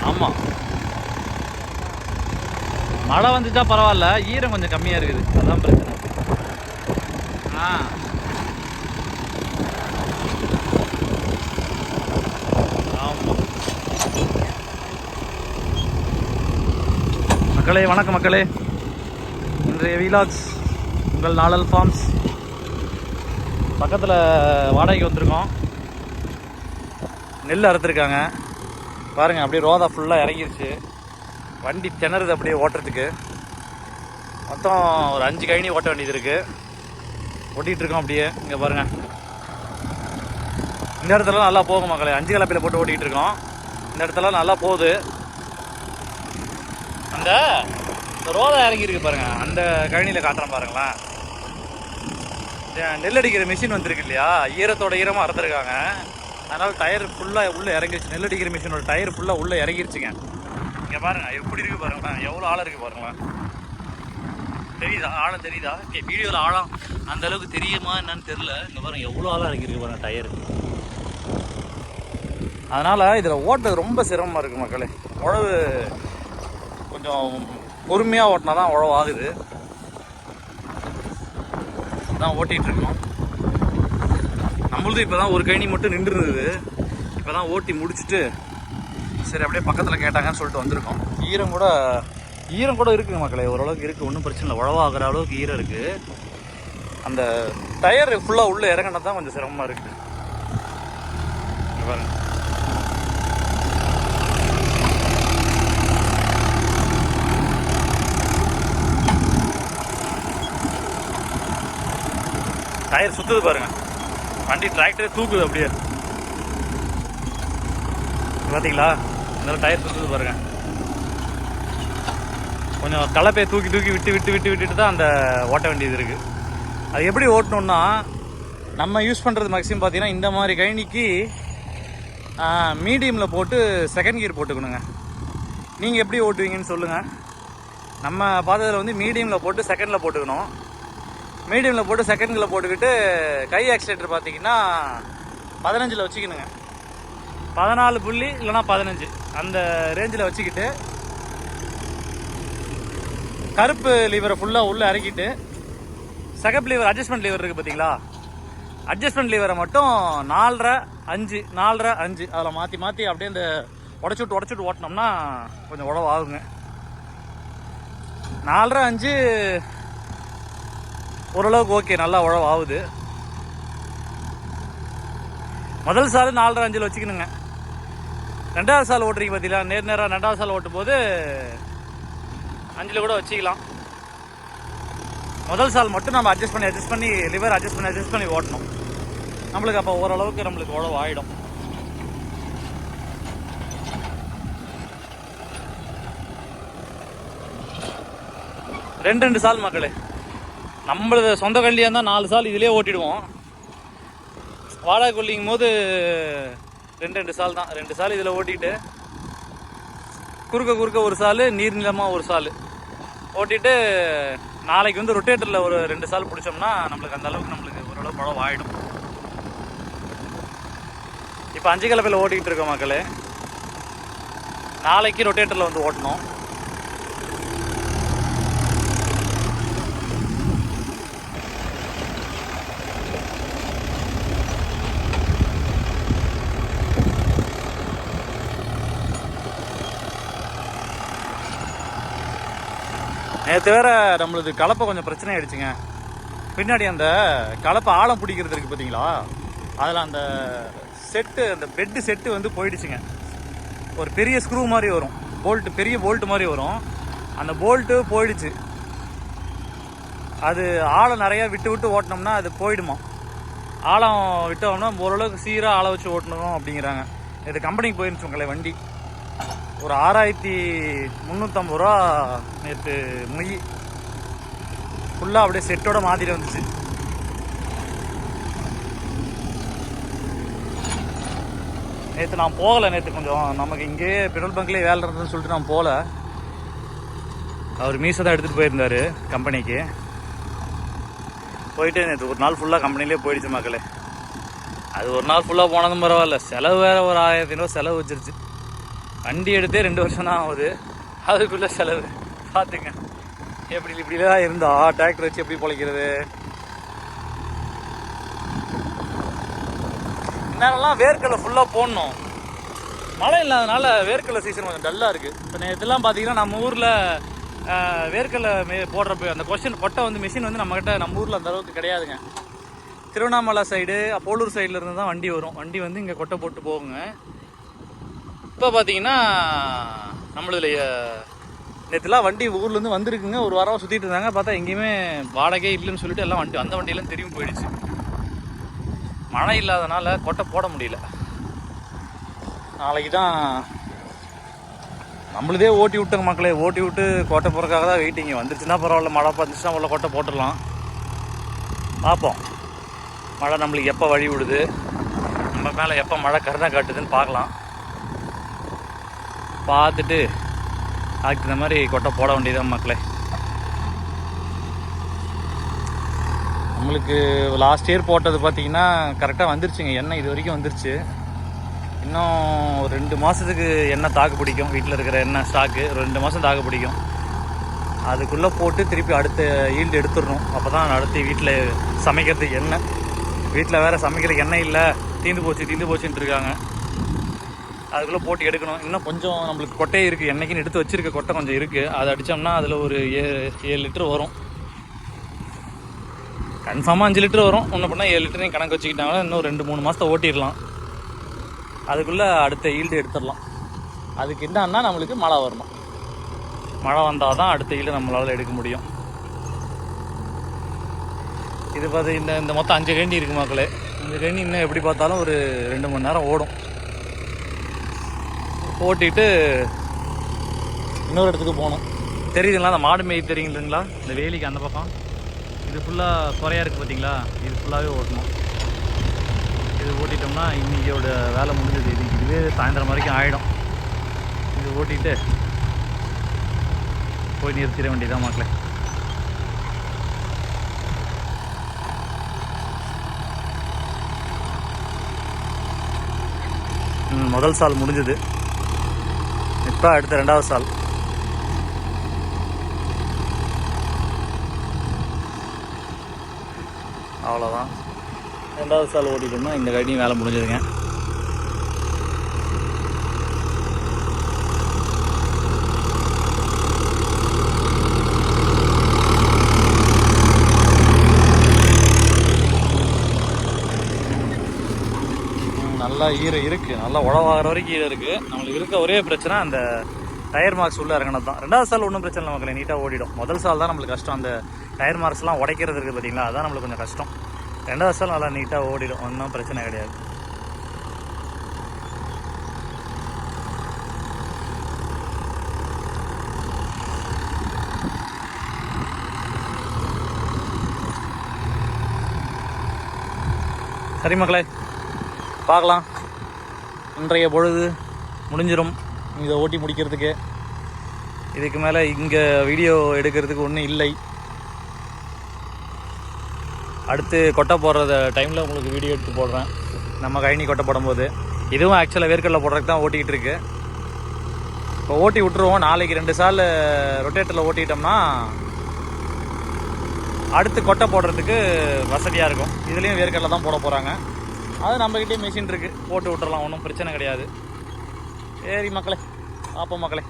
ஆமாம், மழை வந்துட்டா பரவாயில்ல, ஈரம் கொஞ்சம் கம்மியாக இருக்குது, அதுதான் பிரச்சனை. ஆமாம் மக்களே, வணக்கம் மக்களே. இன்றைய வீலாக்ஸ் உங்கள் நாளல் ஃபார்ம்ஸ் பக்கத்தில் வாடகைக்கு வந்திருக்கோம். நெல் அறுத்துருக்காங்க பாருங்கள், அப்படியே ரோதா ஃபுல்லாக இறங்கிருச்சு. வண்டி திணறுது அப்படியே ஓட்டுறதுக்கு. மொத்தம் ஒரு 5 கழனி ஓட்ட வேண்டியது இருக்குது. ஓட்டிகிட்ருக்கோம் அப்படியே. இங்கே பாருங்கள், இந்த இடத்துல நல்லா போகும் மக்களே. 5 கலப்பையில் போட்டு ஓட்டிகிட்டு இருக்கோம். இந்த இடத்துல நல்லா போகுது. அந்த ரோதா இறங்கியிருக்கு பாருங்கள், அந்த கழனியில் காட்டுறேன் பாருங்களேன். நெல் அடிக்கிற மிஷின் வந்துருக்கு இல்லையா, ஈரத்தோட ஈரமாக அறுத்துருக்காங்க. அதனால் டயர் ஃபுல்லாக உள்ளே இறங்கிருச்சு. நெல் அடிக்கிற மிஷினோட டயர் ஃபுல்லாக உள்ளே இறங்கிருச்சுங்க. இங்கே பாருங்கள் எப்படி இருக்குது பாருங்களேன், எவ்வளோ ஆழம் இருக்குது பாருங்களேன். தெரியுதா ஆழம்? தெரியுதா? வீடியோவில் ஆழம் அந்த அளவுக்கு தெரியுமா என்னன்னு தெரியல. இங்கே பாருங்கள் எவ்வளோ ஆழம் இறங்கியிருக்கு பாருங்கள் டயர். அதனால் இதில் ஓட்டுறது ரொம்ப சிரமமாக இருக்குது மக்களே. உழவு கொஞ்சம் பொறுமையாக ஓட்டினா தான் உழவு ஆகுது. தான் ஓட்டிகிட்ருக்கோம். நம்மளது இப்போ தான் ஒரு கழனி மட்டும் நின்று இருந்தது. இப்போ தான் ஓட்டி முடிச்சுட்டு சரி அப்படியே பக்கத்தில் கேட்டாங்கன்னு சொல்லிட்டு வந்திருக்கோம். ஈரம் கூட இருக்குங்க மக்களே, ஓரளவுக்கு இருக்குது, ஒன்றும் பிரச்சனை இல்லை. உழவாகிற அளவுக்கு ஈரம் இருக்குது. அந்த டயர் ஃபுல்லாக உள்ளே இறங்கினது தான் கொஞ்சம் சிரமமாக இருக்குது. பாருங்க, டயர் சுற்றுது பாருங்க, வண்டி டிராக்டரே தூக்குது அப்படியே. பார்த்தீங்களா, இந்த டயர் சுற்றுது பாருங்க. கொஞ்சம் கலப்பையை தூக்கி விட்டுட்டு தான் அந்த ஓட்ட வேண்டியது இருக்குது. அது எப்படி ஓட்டணுன்னா, நம்ம யூஸ் பண்ணுறது மேக்ஸிமம் பார்த்தீங்கன்னா இந்த மாதிரி கழனிக்கு மீடியமில் போட்டு செகண்ட் கியர் போட்டுக்கணுங்க. நீங்கள் எப்படி ஓட்டுவீங்கன்னு சொல்லுங்கள். நம்ம பார்த்ததில் வந்து மீடியமில் போட்டு செகண்டில் போட்டுக்கணும். மீடியமில் போட்டு செகண்டில் போட்டுக்கிட்டு கை ஆக்சிலேட்டர் பார்த்தீங்கன்னா 15 வச்சுக்கணுங்க. 14 புள்ளி இல்லைனா 15 அந்த ரேஞ்சில் வச்சுக்கிட்டு கருப்பு லீவரை ஃபுல்லாக உள்ளே இறக்கிட்டு செகண்ட் லீவர் அட்ஜஸ்ட்மெண்ட் லீவர் இருக்குது பார்த்தீங்களா, அட்ஜஸ்ட்மெண்ட் லீவரை மட்டும் 4.5 அதில் மாற்றி அப்படியே இந்த உடச்சுட்டு ஓட்டினோம்னா கொஞ்சம் உழவு ஆகுங்க. 4.5 ஓரளவுக்கு ஓகே, நல்லா உழவு ஆகுது. முதல் சால் 4.5 வச்சுக்கணுங்க. 2வது சால் ஓட்டுறீங்க பார்த்தீங்களா, நேராக 2வது சால் ஓட்டும் போது 5 கூட வச்சுக்கலாம். முதல் சால் மட்டும் நம்ம அட்ஜஸ்ட் பண்ணி லிவர் அட்ஜஸ்ட் பண்ணி ஓட்டணும். நம்மளுக்கு அப்போ ஓரளவுக்கு நம்மளுக்கு உழவு ஆகிடும். ரெண்டு சால் மக்களே. நம்மளது சொந்த கல்லியாக இருந்தால் 4 சால் இதிலே ஓட்டிடுவோம். வாடகை கொல்லிங்கும் போது 2 சால் தான். 2 சால் இதில் ஓட்டிட்டு குறுக்க ஒரு சால், நீர்நிலமாக ஒரு சால் ஓட்டிட்டு நாளைக்கு வந்து ரொட்டேட்டரில் ஒரு 2 சால் பிடிச்சோம்னா நம்மளுக்கு அந்த அளவுக்கு நம்மளுக்கு ஓரளவு உழவு ஆகிடும். இப்போ 5 கலப்பையில் ஓட்டிக்கிட்டு இருக்கோம் மக்களே. நாளைக்கு ரொட்டேட்டரில் வந்து ஓட்டணும். நேற்று வேற நம்மளது கலப்பை கொஞ்சம் பிரச்சனை ஆகிடுச்சுங்க. பின்னாடி அந்த கலப்பை ஆழம் பிடிக்கிறது இருக்குது பார்த்தீங்களா, அதில் அந்த செட்டு, அந்த பெட்டு செட்டு வந்து போயிடுச்சுங்க. ஒரு பெரிய ஸ்க்ரூ மாதிரி வரும், பெரிய போல்ட்டு மாதிரி வரும், அந்த போல்ட்டு போயிடுச்சு. அது ஆழம் நிறையா விட்டு ஓட்டினோம்னா அது போயிடுமா. ஆழம் விட்டோம்னா ஓரளவுக்கு சீராக ஆழம் வச்சு ஓட்டணும் அப்படிங்கிறாங்க. இது கம்பெனிக்கு போயிருந்துச்சு உங்களை வண்டி. ஒரு 6350 ரூபா நேற்று மொய் ஃபுல்லாக அப்படியே செட்டோட மாற்றிட்டு வந்துச்சு. நேற்று நான் போகலை. நேற்று கொஞ்சம் நமக்கு இங்கேயே பெட்ரோல் பங்க்லேயே வேலை இருந்ததுன்னு சொல்லிட்டு நான் போகல. அவர் மீசை தான் எடுத்துகிட்டு போயிருந்தார் கம்பெனிக்கு. போயிட்டு நேற்று ஒரு நாள் ஃபுல்லாக கம்பெனிலே போயிடுச்சு மக்களே. அது ஒரு நாள் ஃபுல்லாக போனதும் பரவாயில்ல, செலவு வேறு ஒரு 1000 ரூபா செலவு வச்சிருச்சு. வண்டி எடுத்தே 2 வருஷம் தான் ஆகுது, அதுக்குள்ளே செலவு பார்த்துங்க. இப்படிலாம் இருந்தா டிராக்டர் வச்சு எப்படி பிழைக்கிறது? நேரம்லாம் வேர்க்கடலை ஃபுல்லாக போடணும், மழை இல்லாதனால வேர்க்கடலை சீசன் கொஞ்சம் டல்லாக இருக்குது. இப்போ நேற்றுலாம் பார்த்தீங்கன்னா நம்ம ஊரில் வேர்க்கடலை போடுறப்ப அந்த கொட்டை வந்து மிஷின் வந்து நம்மக்கிட்ட நம்ம ஊரில் அந்த அளவுக்கு கிடையாதுங்க. திருவண்ணாமலை சைடு போலூர் சைடில் இருந்து தான் வண்டி வரும். வண்டி வந்து இங்கே கொட்டை போட்டு போகுங்க. இப்போ பார்த்தீங்கன்னா நம்மளதுல நேற்றுலாம் வண்டி ஊர்லேருந்து வந்திருக்குங்க. ஒரு வாரம் சுற்றிட்டு இருந்தாங்க, பார்த்தா எங்கேயுமே வாடகை இல்லைன்னு சொல்லிட்டு எல்லாம் அந்த வண்டியெல்லாம் திரும்பி போயிடுச்சு. மழை இல்லாதனால கொட்டை போட முடியல. நாளைக்கு தான் நம்மளதே ஓட்டி விட்டுங்க மக்களே. ஓட்டி விட்டு கொட்டை போகிறதுக்காக தான் வெயிட்டிங்க. வந்துருச்சுன்னா பரவாயில்ல, மழை வந்துச்சுன்னா உள்ள கொட்டை போட்டுடலாம். பார்ப்போம் மழை நம்மளுக்கு எப்போ வழி விடுது, நம்ம மேலே எப்போ மழை கருணை காட்டுதுன்னு பார்க்கலாம். பார்த்துட்டு அதுக்கு இந்த மாதிரி கொட்டை போட வேண்டியதான் மக்களே. நம்மளுக்கு லாஸ்ட் இயர் போட்டது பார்த்தீங்கன்னா கரெக்டாக வந்துருச்சுங்க. எண்ணெய் இது வரைக்கும் வந்துருச்சு. இன்னும் ஒரு 2 மாதத்துக்கு எண்ணெய் தாக்கு பிடிக்கும். வீட்டில் இருக்கிற எண்ணெய் ஸ்டாக்கு 2 மாதம் தாக்கு பிடிக்கும். அதுக்குள்ளே போட்டு திருப்பி அடுத்த ஈல்டு எடுத்துடணும். அப்போ தான் அடுத்து வீட்டில் சமைக்கிறதுக்கு எண்ணெய். வீட்டில் வேறு சமைக்கிறதுக்கு எண்ணெய் இல்லை, தீந்து போச்சுன்ட்டு இருக்காங்க. அதுக்குள்ளே போட்டு எடுக்கணும். இன்னும் கொஞ்சம் நம்மளுக்கு கொட்டையே இருக்குது, எண்ணெய்க்குன்னு எடுத்து வச்சுருக்க கொட்டை கொஞ்சம் இருக்குது. அதை அடித்தோம்னா அதில் ஒரு 7 லிட்டர் வரும். கன்ஃபார்மாக 5 லிட்டர் வரும். ஒன்று பண்ணால் 7 லிட்டரையும் கணக்கு வச்சுக்கிட்டாங்கன்னா இன்னும் 2-3 மாதத்தை ஓட்டிடலாம். அதுக்குள்ளே அடுத்த ஈல்டு எடுத்துடலாம். அதுக்கு என்னன்னா நம்மளுக்கு மழை வரணும். மழை வந்தால் தான் அடுத்த ஈல்டு நம்மளால் எடுக்க முடியும். இது பார்த்து இந்த மொத்தம் 5 கண்டி இருக்குது மக்களே. இந்த கண்டி இன்னும் எப்படி பார்த்தாலும் ஒரு 2 மணி நேரம் ஓடும். ஓட்டிட்டு இன்னொரு இடத்துக்கு போகணும். தெரியுதுங்களா அந்த மாடு மேய் தெரியுங்களா? இந்த வேலிக்கு அந்த பக்கம் இது ஃபுல்லாக குறையாக இருக்குது பார்த்தீங்களா? இது ஃபுல்லாகவே ஓட்டணும். இது ஓட்டிட்டோம்னா இன்றைக்கியோட வேலை முடிஞ்சது. இதுவே சாயந்தரம் வரைக்கும் ஆகிடும். இது ஓட்டிட்டு போய் நிறுத்திட வேண்டியதான் மக்களே. முதல் சால் முடிஞ்சது. இப்போ அடுத்த 2வது சால். அவ்வளோதான். 2வது சால் ஓட்டிட்டோம்னா இந்த கடியும் வேலை முடிஞ்சதுங்க. நல்லா ஈரம் இருக்குது, நல்லா உழவாகிற வரைக்கும் ஈரம் இருக்குது. நம்மளுக்கு இருக்க ஒரே பிரச்சனை அந்த டயர் மார்க்ஸ் உள்ளே இறங்கினது தான். 2வது சால் ஒன்றும் பிரச்சனை இல்லை மக்களை, நீட்டாக ஓடிடும். முதல் சால் தான் நம்மளுக்கு கஷ்டம். அந்த டயர் மார்க்ஸ்லாம் உடைக்கிறது இருக்குது பார்த்தீங்களா, அதுதான் நம்மளுக்கு கொஞ்சம் கஷ்டம். 2வது சால் நல்லா நீட்டாக ஓடிடும், ஒன்றும் பிரச்சனை கிடையாது. சரி மக்களே, பார்க்கலாம். இன்றைய பொழுது முடிஞ்சிடும் இதை ஓட்டி முடிக்கிறதுக்கு. இதுக்கு மேலே இங்கே வீடியோ எடுக்கிறதுக்கு ஒன்றும் இல்லை. அடுத்து கொட்டை போடுற டைமில் உங்களுக்கு வீடியோ எடுத்து போடுறேன். நம்ம கழனி கொட்டை போடும்போது இதுவும் ஆக்சுவலாக வேர்க்கடலை போடுறதுக்கு தான் ஓட்டிக்கிட்டு இருக்கு. இப்போ ஓட்டி விட்டுருவோம். நாளைக்கு 2 சால் ரொட்டேட்டரில் ஓட்டிட்டோம்னா அடுத்து கொட்டை போடுறதுக்கு வசதியாக இருக்கும். இதுலேயும் வேர்க்கடலை தான் போட போகிறாங்க. அது நம்மக்கிட்டே மிஷின் இருக்குது, போட்டு விட்டுறலாம், ஒன்றும் பிரச்சனை கிடையாது. சரி மக்களே, பார்ப்போம் மக்களே.